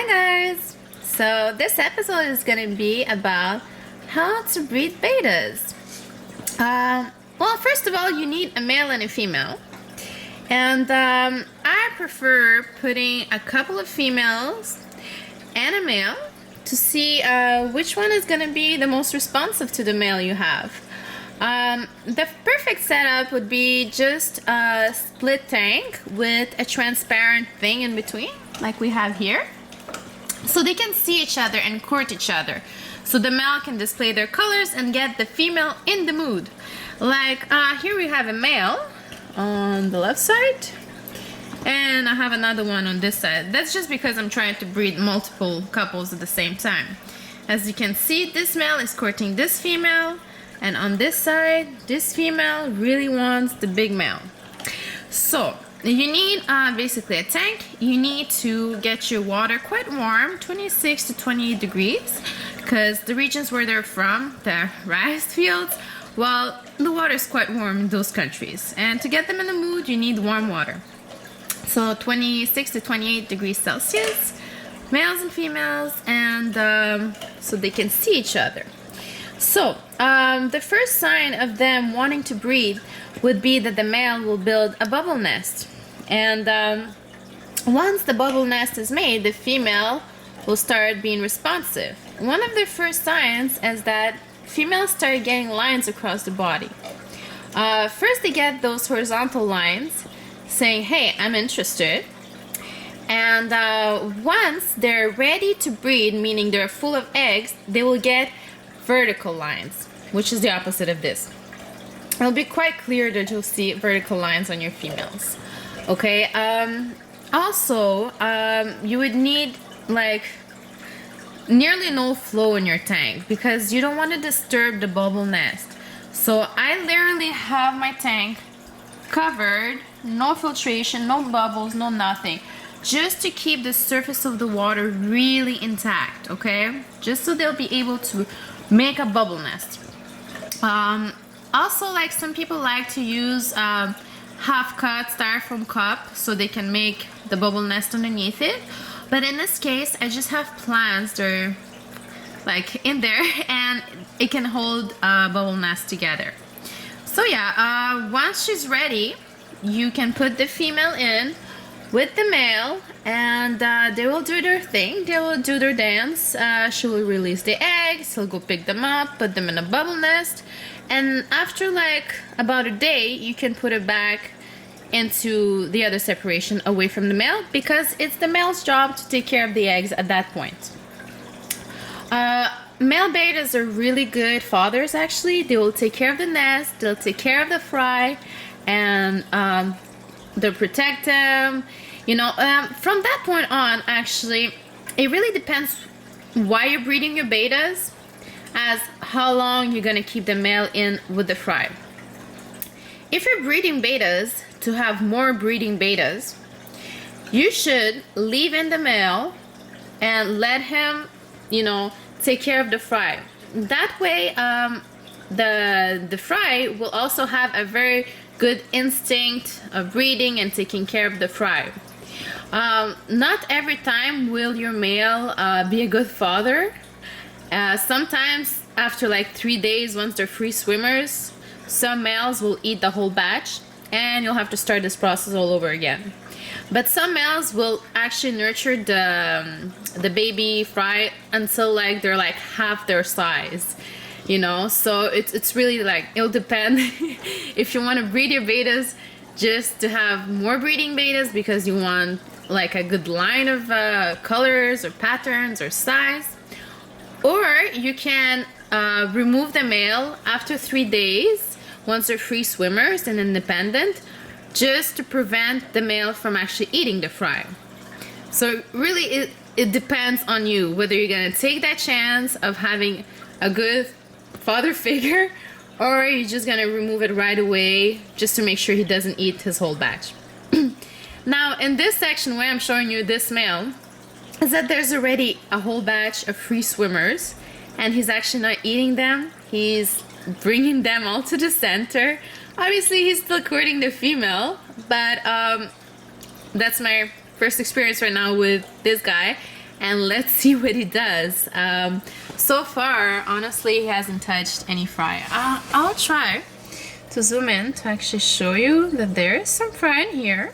Hi guys! So this episode is going to be about how to breed bettas. Well, first of all, you need a male and a female. And I prefer putting a couple of females and a male to see which one is going to be the most responsive to the male you have. The perfect setup would be just a split tank with a transparent thing in between, like we have here, so they can see each other and court each other. So the male can display their colors and get the female in the mood. Like here we have a male on the left side, and I have another one on this side. That's just because I'm trying to breed multiple couples at the same time. As you can see, this male is courting this female, and on this side, this female really wants the big male. So you need basically a tank. You need to get your water quite warm, 26 to 28 degrees, because the regions where they're from, the rice fields, well, the water is quite warm in those countries. And to get them in the mood, you need warm water. So 26 to 28 degrees Celsius, males and females, and so they can see each other. So the first sign of them wanting to breed would be that the male will build a bubble nest. And once the bubble nest is made, the female will start being responsive. One of the first signs is that females start getting lines across the body. First they get those horizontal lines saying, hey, I'm interested. And once they're ready to breed, meaning they're full of eggs, they will get vertical lines, which is the opposite of this. It'll be quite clear that you'll see vertical lines on your females. Okay, also you would need like nearly no flow in your tank because you don't want to disturb the bubble nest. So I literally have my tank covered, no filtration, no bubbles, no nothing, just to keep the surface of the water really intact, okay? Just so they'll be able to make a bubble nest. Also, like some people like to use half-cut styrofoam cup so they can make the bubble nest underneath it. But in this case, I just have plants that are like in there and it can hold a bubble nest together. So yeah, once she's ready, you can put the female in with the male, and they will do their thing. They will do their dance. She will release the eggs. He'll go pick them up, put them in a bubble nest, and after like about a day, you can put it back into the other separation away from the male, because it's the male's job to take care of the eggs at that point. Male bettas are really good fathers, actually. They will take care of the nest, they'll take care of the fry, and they'll protect them. You know, from that point on, actually, it really depends why you're breeding your bettas as how long you're going to keep the male in with the fry. If you're breeding bettas to have more breeding bettas, you should leave in the male and let him, you know, take care of the fry. That way, the fry will also have a very good instinct of breeding and taking care of the fry. Not every time will your male be a good father. Sometimes after like 3 days, once they're free swimmers, some males will eat the whole batch and you'll have to start this process all over again. But some males will actually nurture the baby fry until like they're like half their size, you know. So it's really like, it'll depend if you want to breed your bettas just to have more breeding bettas because you want like a good line of colors or patterns or size, or you can remove the male after 3 days once they're free swimmers and independent, just to prevent the male from actually eating the fry. So really it depends on you whether you're gonna take that chance of having a good father figure, or you're just gonna remove it right away just to make sure he doesn't eat his whole batch. Now in this section where I'm showing you this male, is that there's already a whole batch of free swimmers and he's actually not eating them. He's bringing them all to the center. Obviously he's still courting the female, but that's my first experience right now with this guy, and let's see what he does. So far, honestly, he hasn't touched any fry. I'll try to zoom in to actually show you that there is some fry in here.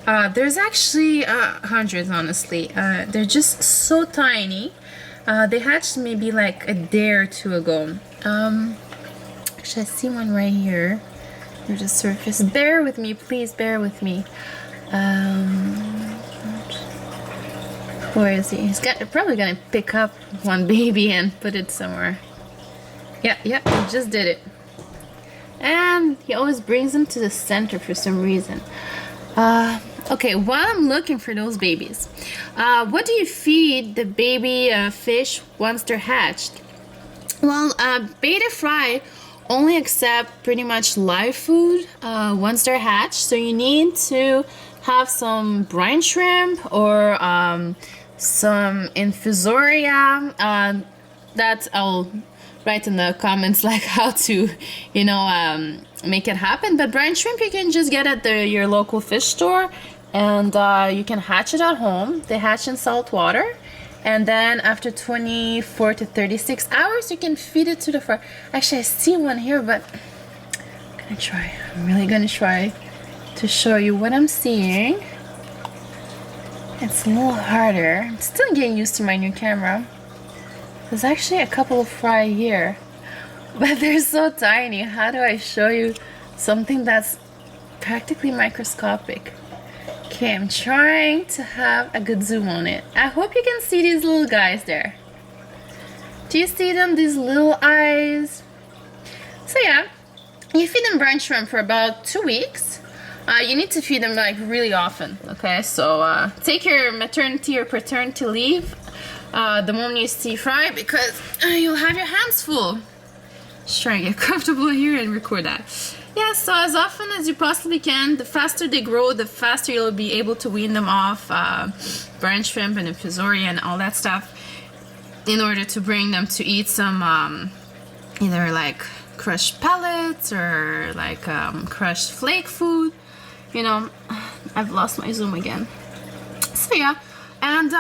There's actually hundreds, honestly. They're just so tiny. They hatched maybe like a day or two ago. Actually, I see one right here near the surface. Bear with me, please, bear with me. Where is he? Probably gonna pick up one baby and put it somewhere. Yeah, he just did it. And he always brings them to the center for some reason. Okay, while I'm looking for those babies, what do you feed the baby fish once they're hatched? Well, betta fry only accept pretty much live food once they're hatched, so you need to have some brine shrimp or some infusoria. That I'll write in the comments like how to, make it happen. But brine shrimp you can just get at your local fish store, and you can hatch it at home. They hatch in salt water, and then after 24 to 36 hours you can feed it to the fry. Actually, I see one here, but I'm really gonna try to show you what I'm seeing. It's a little harder. I'm still getting used to my new camera. There's actually a couple of fry here, but they're so tiny. How do I show you something that's practically microscopic? Okay, I'm trying to have a good zoom on it. I hope you can see these little guys there. Do you see them? These little eyes. So yeah, you feed them brine shrimp for about 2 weeks. You need to feed them like really often, okay? So take your maternity or paternity leave the moment you see fry, because you'll have your hands full. Just try and get comfortable here and record that. Yeah, so as often as you possibly can. The faster they grow, the faster you'll be able to wean them off brine shrimp and infusoria and all that stuff, in order to bring them to eat some either like crushed pellets or like crushed flake food. I've lost my zoom again. So yeah, and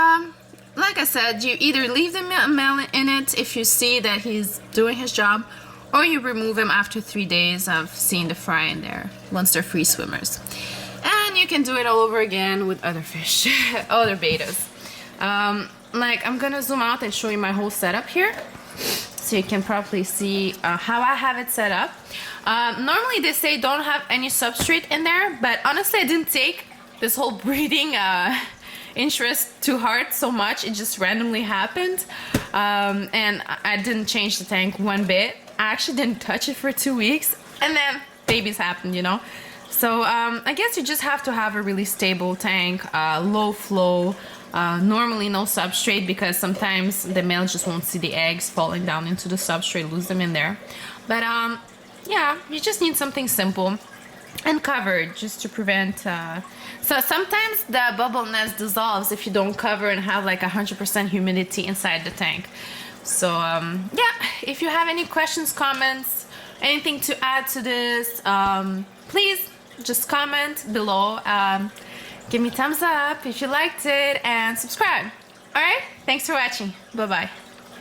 like I said, you either leave the male in it if you see that he's doing his job, or you remove him after 3 days of seeing the fry in there, once they're free swimmers. And you can do it all over again with other fish, other bettas. I'm gonna zoom out and show you my whole setup here, so you can probably see how I have it set up. Normally they say don't have any substrate in there, but honestly I didn't take this whole breeding interest to heart so much. It just randomly happened, and I didn't change the tank one bit. I actually didn't touch it for 2 weeks, and then babies happened, So I guess you just have to have a really stable tank, low flow, normally no substrate, because sometimes the male just won't see the eggs falling down into the substrate, lose them in there. But yeah, you just need something simple and covered, just to prevent so sometimes the bubble nest dissolves if you don't cover and have like 100% humidity inside the tank. So yeah, if you have any questions, comments, anything to add to this, please just comment below. Give me thumbs up if you liked it, and subscribe. All right, thanks for watching. Bye bye.